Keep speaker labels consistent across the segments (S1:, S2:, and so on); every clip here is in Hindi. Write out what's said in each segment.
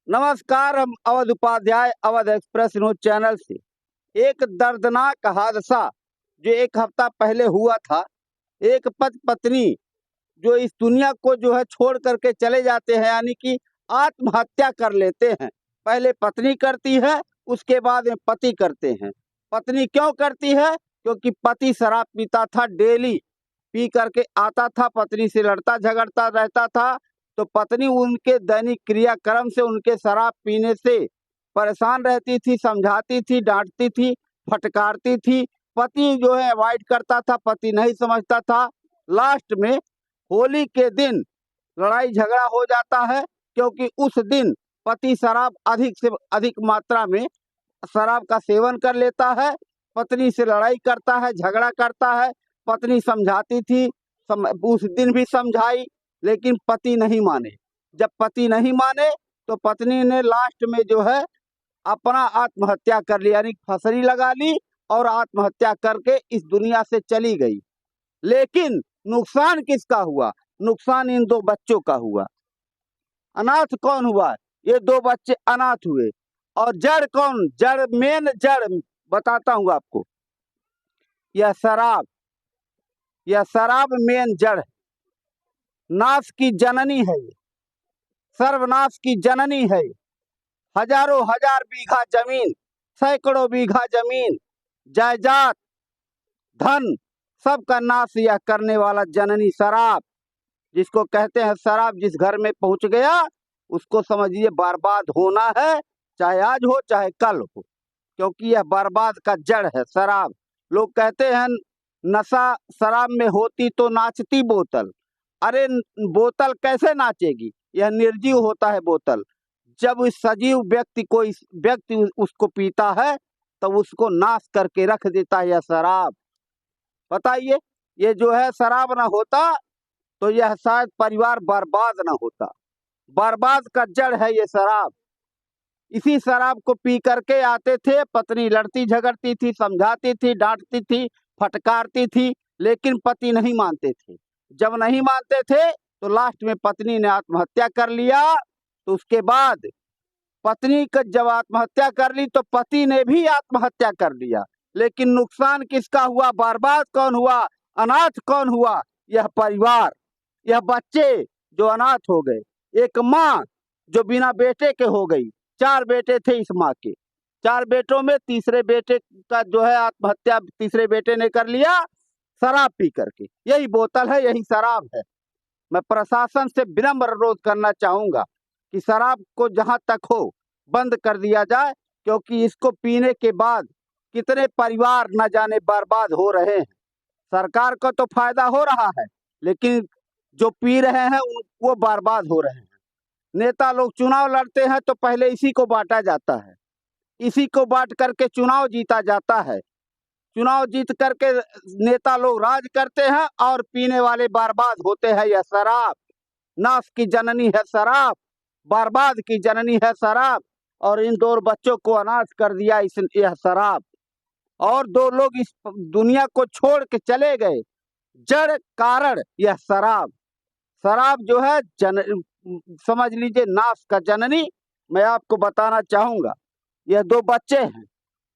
S1: नमस्कार। हम Awadh Upadhyay Awadh express news channel से एक दर्दनाक हादसा जो एक हफ्ता पहले हुआ था। एक पति पत्नी जो इस दुनिया को जो है छोड़ करके चले जाते हैं, यानी कि आत्महत्या कर लेते हैं। पहले पत्नी करती है, उसके बाद में पति करते हैं। पत्नी क्यों करती है? क्योंकि पति शराब पीता था, डेली पी करके आता था, पत्नी से लड़ता झगड़ता रहता था। तो पत्नी उनके दैनिक क्रियाक्रम से, उनके शराब पीने से परेशान रहती थी, समझाती थी, डांटती थी, फटकारती थी। पति जो है अवॉइड करता था, पति नहीं समझता था। लास्ट में होली के दिन लड़ाई झगड़ा हो जाता है, क्योंकि उस दिन पति शराब अधिक से अधिक मात्रा में शराब का सेवन कर लेता है। पत्नी से लड़ाई करता है, झगड़ा करता है। पत्नी समझाती थी, उस दिन भी समझाई, लेकिन पति नहीं माने। जब पति नहीं माने तो पत्नी ने लास्ट में जो है अपना आत्महत्या कर लिया, यानी फांसी लगा ली और आत्महत्या करके इस दुनिया से चली गई। लेकिन नुकसान किसका हुआ? नुकसान इन दो बच्चों का हुआ। अनाथ कौन हुआ? ये दो बच्चे अनाथ हुए। और जड़ कौन? जड़, मेन जड़ बताता हूँ आपको। यह शराब, यह शराब मेन जड़ है। नाश की जननी है ये, सर्वनाश की जननी है। हजारों हजार बीघा जमीन, सैकड़ों बीघा जमीन, जायदाद, धन, सबका नाश यह करने वाला जननी शराब, जिसको कहते हैं शराब, जिस घर में पहुंच गया उसको समझिए बर्बाद होना है, चाहे आज हो चाहे कल हो, क्योंकि यह बर्बाद का जड़ है शराब। लोग कहते हैं नशा शराब में होती तो नाचती बोतल। अरे बोतल कैसे नाचेगी? यह निर्जीव होता है बोतल। जब इस सजीव व्यक्ति को, इस व्यक्ति उसको पीता है, तब उसको नाश करके रख देता है यह शराब। बताइए, ये जो है शराब ना होता तो यह शायद परिवार बर्बाद ना होता। बर्बाद का जड़ है ये शराब। इसी शराब को पी करके आते थे, पत्नी लड़ती झगड़ती थी, समझाती थी, डांटती थी, फटकारती थी, लेकिन पति नहीं मानते थे। जब नहीं मानते थे तो लास्ट में पत्नी ने आत्महत्या कर लिया। तो उसके बाद पत्नी का जब आत्महत्या कर ली तो पति ने भी आत्महत्या कर लिया। लेकिन नुकसान किसका हुआ? बर्बाद कौन हुआ? अनाथ कौन हुआ? यह परिवार, यह बच्चे जो अनाथ हो गए। एक माँ जो बिना बेटे के हो गई। 4 बेटे थे इस माँ के। 4 बेटों में तीसरे बेटे का जो है आत्महत्या तीसरे बेटे ने कर लिया, शराब पी करके। यही बोतल है, यही शराब है। मैं प्रशासन से विनम्र अनुरोध करना चाहूंगा कि शराब को जहां तक हो बंद कर दिया जाए, क्योंकि इसको पीने के बाद कितने परिवार न जाने बर्बाद हो रहे हैं। सरकार को तो फायदा हो रहा है, लेकिन जो पी रहे हैं वो बर्बाद हो रहे हैं। नेता लोग चुनाव लड़ते हैं तो पहले इसी को बांटा जाता है, इसी को बांट करके चुनाव जीता जाता है। चुनाव जीत करके नेता लोग राज करते हैं और पीने वाले बर्बाद होते हैं। यह शराब नाश की जननी है शराब, बर्बाद की जननी है शराब। और इन 2 बच्चों को अनाथ कर दिया इस यह शराब। और 2 लोग इस दुनिया को छोड़ के चले गए, जड़ कारण यह शराब। शराब जो है समझ लीजिए नाश का जननी। मैं आपको बताना चाहूंगा, यह 2 बच्चे हैं,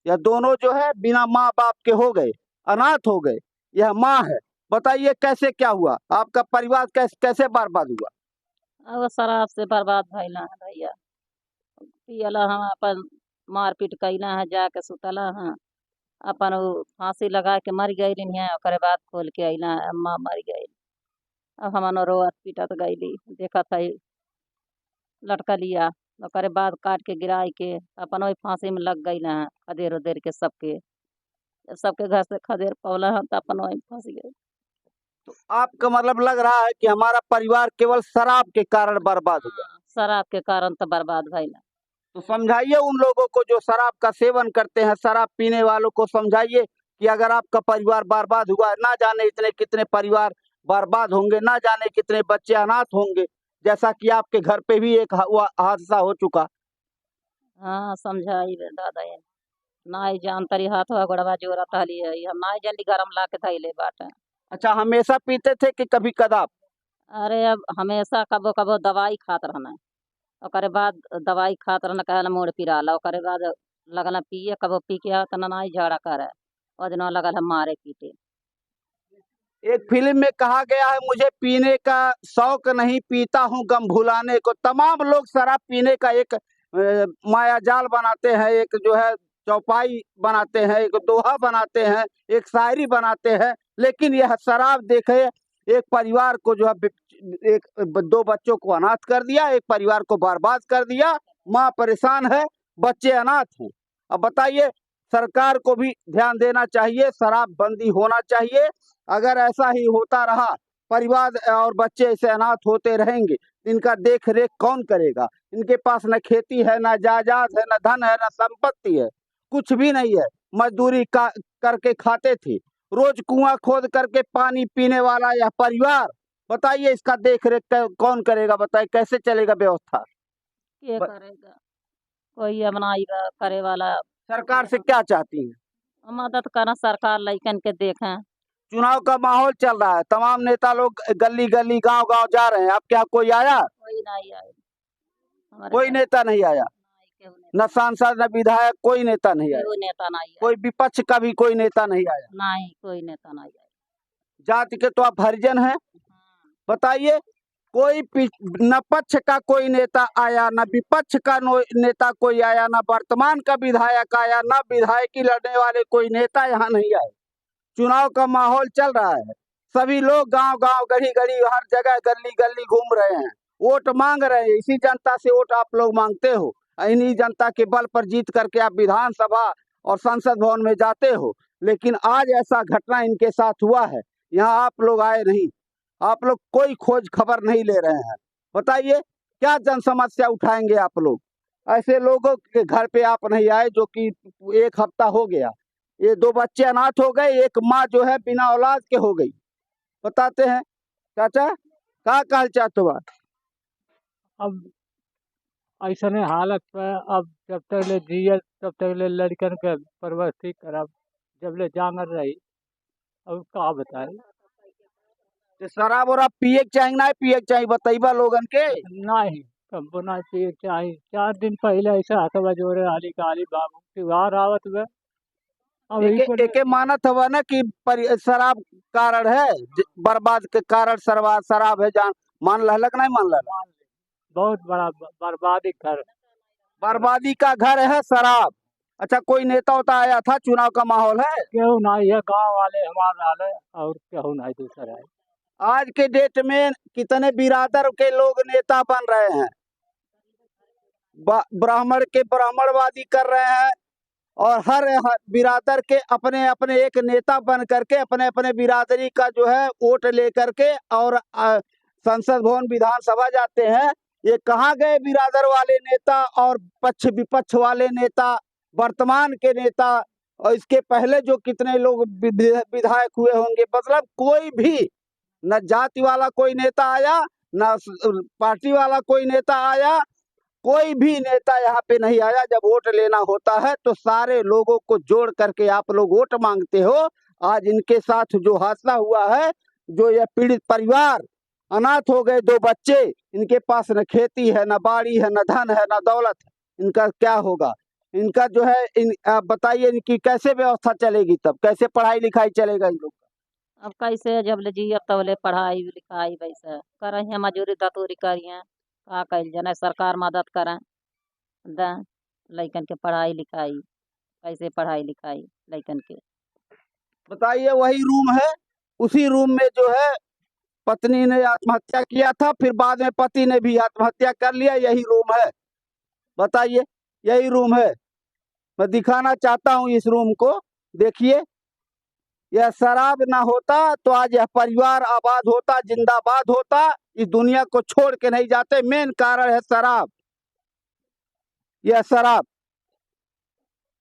S1: यह दोनों जो है बिना माँ बाप के हो गए, अनाथ हो गए। यह माँ है। बताइए कैसे क्या हुआ? आपका परिवार कैसे कैसे बर्बाद हुआ?
S2: अब शराब से बर्बाद भइला है भैया। पियला हम अपन मारपीट कइला है, जाके सुतला है, अपन उ फांसी लगा के मर गइलिन है। ओकरे बाद खोल के अइला है, अम्मा मर गई। अब हमन रोअत पीटत गइली, देखत हई लटकलिया। ओकरे बाद काट के गिराई के अपन वही फांसी में लग गइल है। खदेर उदेर के सबके सबके घर से खदेर पवला है, तो अपन वही फंस गए।
S1: तो आपका मतलब लग रहा है कि हमारा परिवार केवल शराब के कारण बर्बाद हुआ।
S2: हाँ, शराब के कारण तो बर्बाद भइला।
S1: तो समझाइए उन लोगों को जो शराब का सेवन करते हैं, शराब पीने वालों को समझाइए कि अगर आपका परिवार बर्बाद हुआ है, ना जाने इतने कितने परिवार बर्बाद होंगे, ना जाने कितने बच्चे अनाथ होंगे, जैसा कि आपके घर पे भी एक हादसा हो चुका।
S2: हाँ, समझाई बे दादा ये। नाई जान तरी हाथवा गोड़वा जोरत हली है, हम नाई जल्दी गरम ला के धइले बाटे।
S1: अच्छा, हमेशा पीते थे कि कभी कदाप?
S2: अरे अब हमेशा कबो कबो दवाई खात रहना। ओकरे बाद दवाई खात रहना कहला मोड़ पिराला ओकरे बाद लगल पिए कबो पी के आवत नाई झगड़ा करे और दिन लगल है मारे पीटे।
S1: एक फिल्म में कहा गया है, मुझे पीने का शौक नहीं, पीता हूँ गम भुलाने को। तमाम लोग शराब पीने का एक मायाजाल बनाते हैं, एक जो है चौपाई बनाते हैं, एक दोहा बनाते हैं, एक शायरी बनाते हैं। लेकिन यह शराब देखे एक परिवार को जो है एक दो बच्चों को अनाथ कर दिया, एक परिवार को बर्बाद कर दिया। माँ परेशान है, बच्चे अनाथ हैं। अब बताइए, सरकार को भी ध्यान देना चाहिए, शराब बंदी होना चाहिए। अगर ऐसा ही होता रहा, परिवार और बच्चे ऐसे अनाथ होते रहेंगे, इनका देख रेख कौन करेगा? इनके पास न खेती है, न जायदाद है, न धन है, न संपत्ति है, कुछ भी नहीं है। मजदूरी का करके खाते थे, रोज कुआं खोद करके पानी पीने वाला यह परिवार, बताइए इसका देख रेख कौन करेगा? बताइए कैसे चलेगा व्यवस्था?
S2: के
S1: ब-
S2: करेगा? कोई अब नाई करे वाला।
S1: सरकार से क्या चाहती हैं?
S2: मदद करना सरकार लइकन के देखें।
S1: चुनाव का माहौल चल रहा है, तमाम नेता लोग गली गली गांव गांव जा रहे हैं, अब क्या कोई आया?
S2: कोई नहीं आए हमारे
S1: कोई
S2: घर।
S1: नेता नहीं आया,
S2: नहीं, केहू नेता
S1: न सांसद न विधायक, कोई नेता नहीं आया,
S2: केहू नेता नहीं आए।
S1: कोई विपक्ष का भी कोई नेता नहीं आया।
S2: नहीं कोई नेता नहीं आए।
S1: जाति के तो आप हरिजन हैं,
S2: हाँ,
S1: बताइए कोई न पक्ष का कोई नेता आया, न विपक्ष का नेता कोई आया, न वर्तमान का विधायक आया, न विधायकी लड़ने वाले कोई नेता यहाँ नहीं आए। चुनाव का माहौल चल रहा है, सभी लोग गांव गांव गली गली हर जगह गली गली घूम रहे हैं, वोट मांग रहे हैं। इसी जनता से वोट आप लोग मांगते हो, इन्हीं जनता के बल पर जीत करके आप विधानसभा और संसद भवन में जाते हो। लेकिन आज ऐसा घटना इनके साथ हुआ है, यहाँ आप लोग आए नहीं, आप लोग कोई खोज खबर नहीं ले रहे हैं। बताइए क्या जन समस्या उठाएंगे आप लोग? ऐसे लोगों के घर पे आप नहीं आए जो कि 1 हफ्ता हो गया, ये 2 बच्चे अनाथ हो गए, एक माँ जो है बिना औलाद के हो गई। बताते हैं चाचा, का कहल चाहते हो?
S3: अब ऐसने हालत पे अब जब तक ले जियल तब तक ले लड़कन के परवरिश करब, जब ले जांगर रही। अब का बताए?
S1: तो शराब और पिए के चाहिए ना पिए के चाहिए, बताइबा लोगन के।
S3: नहीं कब ना पिए चाहिए। 4 दिन पहले ऐसा हथवा जोरे हाली काली बाबू त्योहार आवत बे। अब यही पर
S1: एके मानत हवा ना कि शराब कारण है, बर्बाद के कारण शराब है, जान मान लहलक नहीं मान लहलक?
S3: बहुत बड़ा बर्बादी कर।
S1: बर्बादी का घर है शराब। अच्छा कोई नेता होता आया था, चुनाव का माहौल है,
S3: केहू नहीं है, गांव वाले हमारे हाले और केहू नहीं दूसरा है।
S1: आज के डेट में कितने बिरादर के लोग नेता बन रहे हैं, ब्राह्मण के ब्राह्मणवादी कर रहे हैं, और हर बिरादर के अपने अपने एक नेता बन करके अपने अपने बिरादरी का जो है वोट लेकर के और संसद भवन विधानसभा जाते हैं। ये कहाँ गए बिरादर वाले नेता और पक्ष विपक्ष वाले नेता, वर्तमान के नेता, और इसके पहले जो कितने लोग विधायक हुए होंगे? मतलब कोई भी न जाति वाला कोई नेता आया, न पार्टी वाला कोई नेता आया, कोई भी नेता यहाँ पे नहीं आया। जब वोट लेना होता है तो सारे लोगों को जोड़ करके आप लोग वोट मांगते हो। आज इनके साथ जो हादसा हुआ है, जो यह पीड़ित परिवार अनाथ हो गए, 2 बच्चे, इनके पास न खेती है, न बाड़ी है, न धन है, न दौलत है, इनका क्या होगा? इनका जो है आप बताइए इनकी कैसे व्यवस्था चलेगी? तब कैसे पढ़ाई लिखाई चलेगा इन लोग?
S2: अब कैसे जब ले जियब तब ले पढ़ाई लिखाई वैसे करही मजूरी दतूरी करिए का कइल जाए। सरकार मदद करें दें लइकन के पढ़ाई लिखाई, कैसे पढ़ाई लिखाई लइकन के।
S1: बताइए वही रूम है, उसी रूम में जो है पत्नी ने आत्महत्या किया था, फिर बाद में पति ने भी आत्महत्या कर लिया, यही रूम है। बताइए यही रूम है, मैं दिखाना चाहता हूँ इस रूम को। देखिए यह शराब ना होता तो आज यह परिवार आबाद होता, जिंदाबाद होता, इस दुनिया को छोड़ के नहीं जाते। मेन कारण है शराब। यह शराब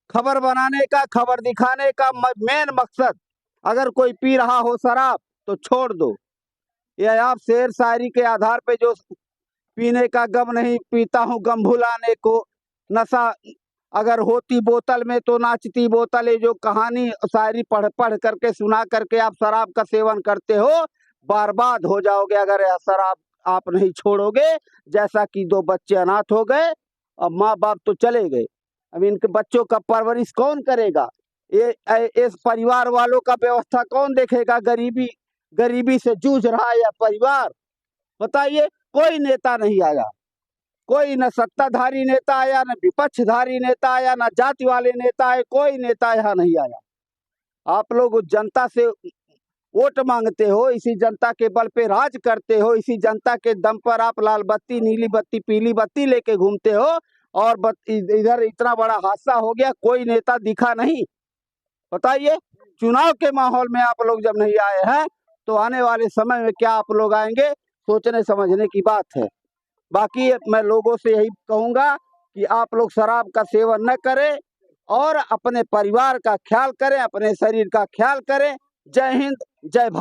S1: खबर बनाने का, खबर दिखाने का मेन मकसद, अगर कोई पी रहा हो शराब तो छोड़ दो। यह आप शेर शायरी के आधार पे जो पीने का गम नहीं, पीता हूँ गम भुलाने को, नशा अगर होती बोतल में तो नाचती बोतल, ये जो कहानी शायरी पढ़ पढ़ करके सुना करके आप शराब का सेवन करते हो, बर्बाद हो जाओगे अगर यह शराब आप नहीं छोड़ोगे। जैसा कि 2 बच्चे अनाथ हो गए और माँ बाप तो चले गए, अब इनके बच्चों का परवरिश कौन करेगा? इस परिवार वालों का व्यवस्था कौन देखेगा? गरीबी से जूझ रहा है यह परिवार। बताइए, कोई नेता नहीं आया, कोई न सत्ताधारी नेता आया, न विपक्षधारी नेता आया, न जाति वाले नेता आए, कोई नेता यहाँ नहीं आया। आप लोग जनता से वोट मांगते हो, इसी जनता के बल पे राज करते हो, इसी जनता के दम पर आप लाल बत्ती, नीली बत्ती, पीली बत्ती लेके घूमते हो, और इधर इतना बड़ा हादसा हो गया, कोई नेता दिखा नहीं। बताइए, चुनाव के माहौल में आप लोग जब नहीं आए हैं तो आने वाले समय में क्या आप लोग आएंगे, सोचने समझने की बात है। बाकी मैं लोगों से यही कहूँगा कि आप लोग शराब का सेवन न करें और अपने परिवार का ख्याल करें, अपने शरीर का ख्याल करें। जय हिंद, जय भारत।